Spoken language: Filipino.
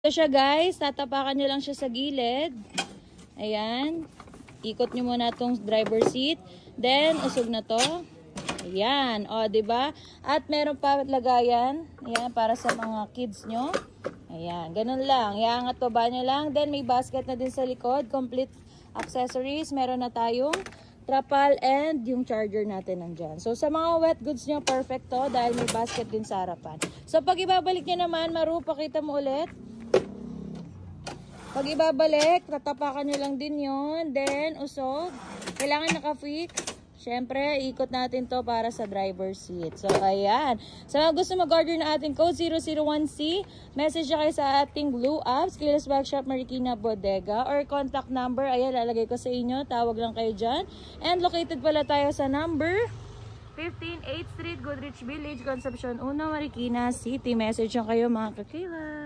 Ito siya guys, tatapakan nyo lang siya sa gilid. Ayan. Ikot nyo muna itong driver seat. Then, usog na to. Ayan. O, diba? At meron pa lagayan. Ayan, para sa mga kids nyo. Ayan, ganun lang. Iangat baba nyo lang. Then, may basket na din sa likod. Complete accessories. Meron na tayong trapal and yung charger natin nandyan. So, sa mga wet goods nyo, perfect to dahil may basket din sa harapan. So, pag ibabalik nyo naman, Maru, pakita mo ulit. Pag ibabalik, tatapakan nyo lang din yon. Then, usog. Kailangan naka-fix. Siyempre, ikot natin to para sa driver seat. So, ayan. Sa mga gusto mag-order na ating code 001C, message nyo kayo sa ating Blue Apps, Kilos Workshop Marikina Bodega, or contact number. Ayan, lalagay ko sa inyo. Tawag lang kayo dyan. And located pala tayo sa number 15 8th Street, Goodrich Village, Concepcion 1, Marikina City. Message nyo kayo mga kakila.